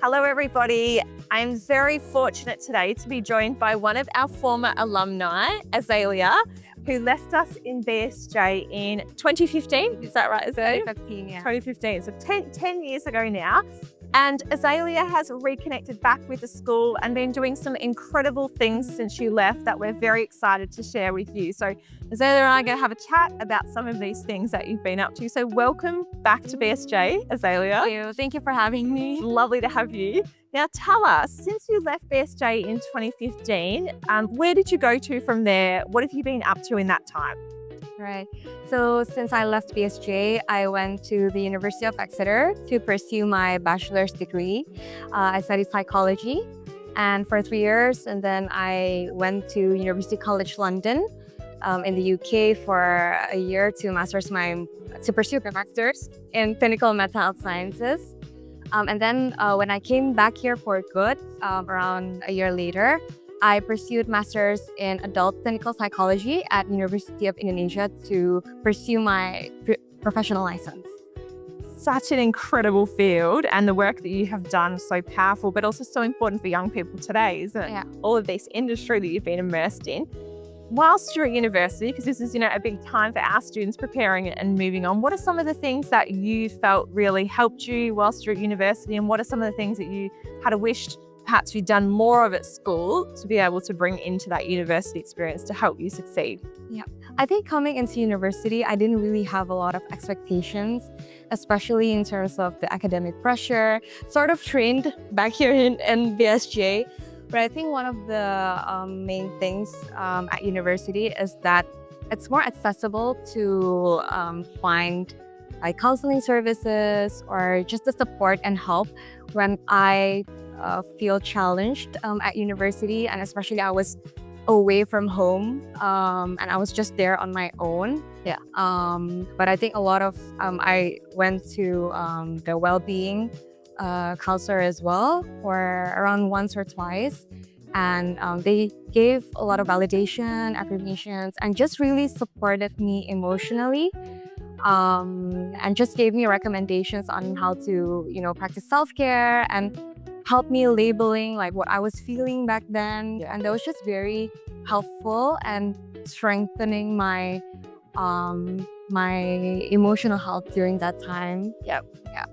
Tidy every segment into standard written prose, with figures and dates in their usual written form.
Hello, everybody. I'm very fortunate today to be joined by one of our former alumni, Asaelia, who left us in BSJ in 2015. Is that right, Asaelia? 2015, yeah. 2015, so 10 years ago now. And Asaelia has reconnected back with the school and been doing some incredible things since you left that we're very excited to share with you. So Asaelia and I are going to have a chat about some of these things that you've been up to. So welcome back to BSJ, Asaelia. Thank you for having me. Lovely to have you. Now tell us, since you left BSJ in 2015, where did you go to from there? What have you been up to in that time? Right. So since I left BSJ, I went to the University of Exeter to pursue my bachelor's degree. I studied psychology and for 3 years, and then I went to University College London in the UK for a year to pursue my master's in clinical mental health sciences. And then when I came back here for good, around a year later, I pursued master's in adult clinical psychology at University of Indonesia to pursue my professional license. Such an incredible field, and the work that you have done is so powerful, but also so important for young people today, isn't it? Yeah. All of this industry that you've been immersed in. Whilst you're at university, because this is, a big time for our students preparing and moving on, what are some of the things that you felt really helped you whilst you're at university, and what are some of the things that you had wished perhaps you'd done more of at school to be able to bring into that university experience to help you succeed? Yeah, I think coming into university, I didn't really have a lot of expectations, especially in terms of the academic pressure, sort of trained back here in BSJ. But I think one of the main things at university is that it's more accessible to find like counseling services or just the support and help when I feel challenged at university, and especially I was away from home and I was just there on my own. Yeah. But I think a lot of I went to the well-being counselor as well for around once or twice, and they gave a lot of validation, affirmations, and just really supported me emotionally. And just gave me recommendations on how to, practice self-care and help me labeling like what I was feeling back then. Yeah. And that was just very helpful and strengthening my my emotional health during that time. Yeah.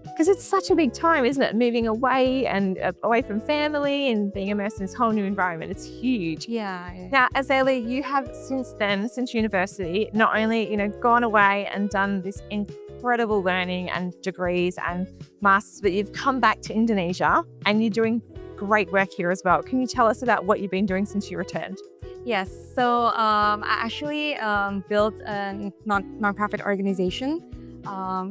Because it's such a big time, isn't it? Moving away and away from family and being immersed in this whole new environment. It's huge. Yeah. Now, Asaelia, you have since university, not only, gone away and done this incredible learning and degrees and masters, but you've come back to Indonesia and you're doing great work here as well. Can you tell us about what you've been doing since you returned? Yes. So I actually built a non-profit organization.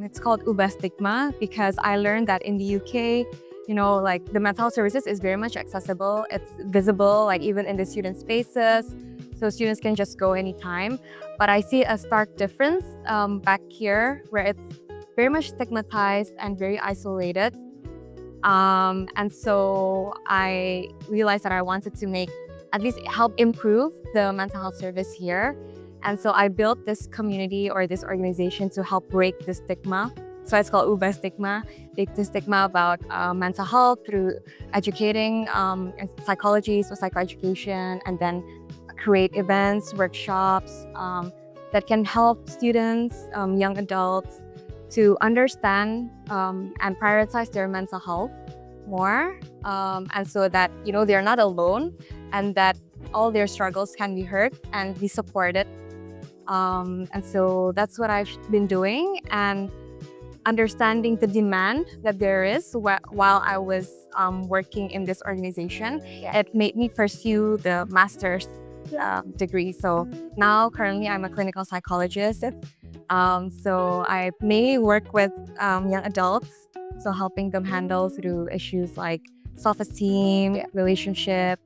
It's called Universtity, because I learned that in the UK, like the mental health services is very much accessible. It's visible, like even in the student spaces. So students can just go anytime. But I see a stark difference back here where it's very much stigmatized and very isolated. And so I realized that I wanted to at least help improve the mental health service here. And so I built this community or this organization to help break the stigma. So it's called Universtity, break the stigma about mental health through educating psychology, so psychoeducation, and then create events, workshops that can help students, young adults to understand and prioritize their mental health more. And so that, they're not alone and that all their struggles can be heard and be supported. And so that's what I've been doing, and understanding the demand that there is while I was working in this organization. Yeah. It made me pursue the master's degree. So now currently I'm a clinical psychologist. So I mainly work with young adults, so helping them handle through issues like self-esteem, relationship,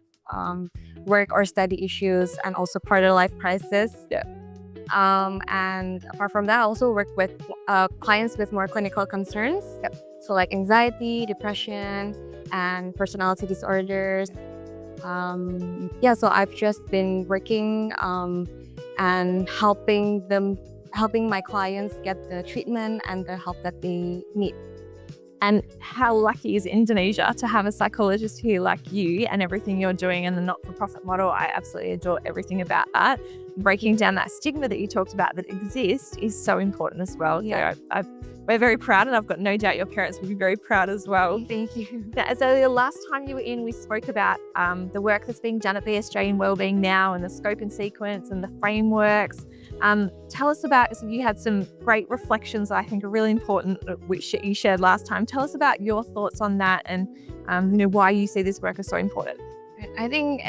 work or study issues, and also quarter-life crisis. Yeah. And apart from that, I also work with clients with more clinical concerns. Yep. So like anxiety, depression, and personality disorders. So I've just been working and helping my clients get the treatment and the help that they need. And how lucky is Indonesia to have a psychologist here like you and everything you're doing and the not-for-profit model. I absolutely adore everything about that. Breaking down that stigma that you talked about that exists is so important as well. Yeah. So we're very proud, and I've got no doubt your parents will be very proud as well. Thank you. So the last time you were in, we spoke about the work that's being done at BSJ in Wellbeing now, and the scope and sequence and the frameworks. Tell us about, so you had some great reflections I think are really important, which you shared last time. Tell us about your thoughts on that and why you see this work as so important. I think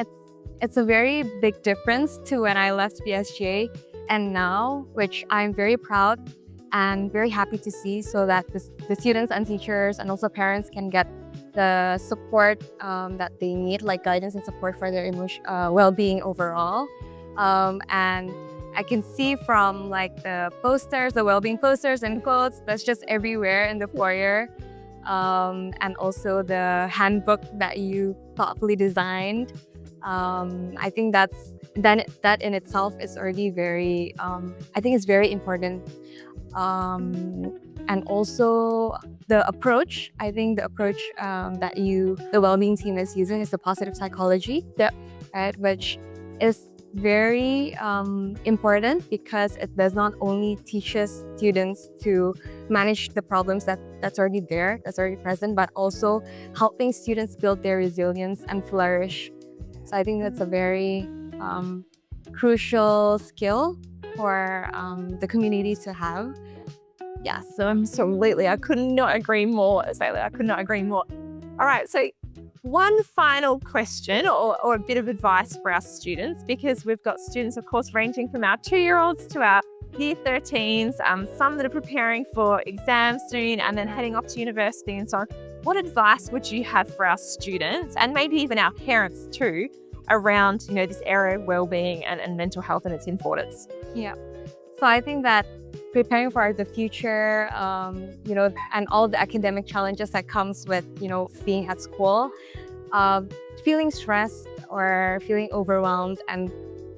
it's a very big difference to when I left BSJ and now, which I'm very proud and very happy to see, so that the students and teachers and also parents can get the support that they need, like guidance and support for their well-being overall. And I can see from like the posters, the well-being posters and quotes, that's just everywhere in the foyer. And also the handbook that you thoughtfully designed. I think that in itself is already very, I think it's very important. And also the approach, I think the approach that the well-being team is using is the positive psychology, right? Which is very important because it does not only teaches students to manage the problems that's already there, that's already present, but also helping students build their resilience and flourish. So I think that's a very crucial skill for the community to have. Yes, so absolutely. I could not agree more, Asaelia. I could not agree more. All right, so one final question or a bit of advice for our students, because we've got students, of course, ranging from our 2-year-olds to our year 13s, some that are preparing for exams soon and then heading off to university and so on. What advice would you have for our students and maybe even our parents too around, this area of well-being and mental health and its importance? Yeah. So I think that preparing for the future, and all the academic challenges that comes with, being at school, feeling stressed or feeling overwhelmed, and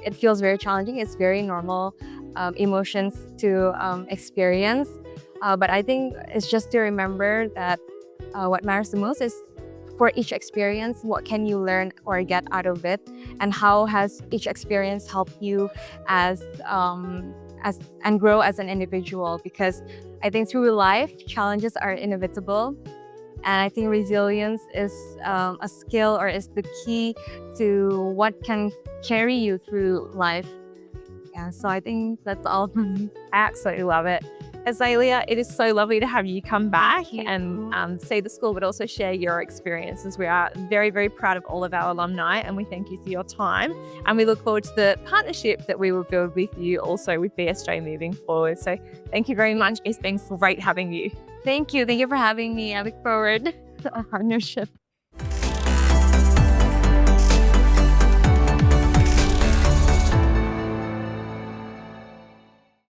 it feels very challenging. It's very normal emotions to experience. But I think it's just to remember that what matters the most is for each experience, what can you learn or get out of it, and how has each experience helped you and grow as an individual. Because I think through life, challenges are inevitable. And I think resilience is a skill or is the key to what can carry you through life. Yeah, so I think that's all from me. I absolutely love it. Asaelia, it is so lovely to have you come back and see the school, but also share your experiences. We are very, very proud of all of our alumni, and we thank you for your time. And we look forward to the partnership that we will build with you also with BSJ moving forward. So thank you very much. It's been great having you. Thank you. Thank you for having me. I look forward to our partnership.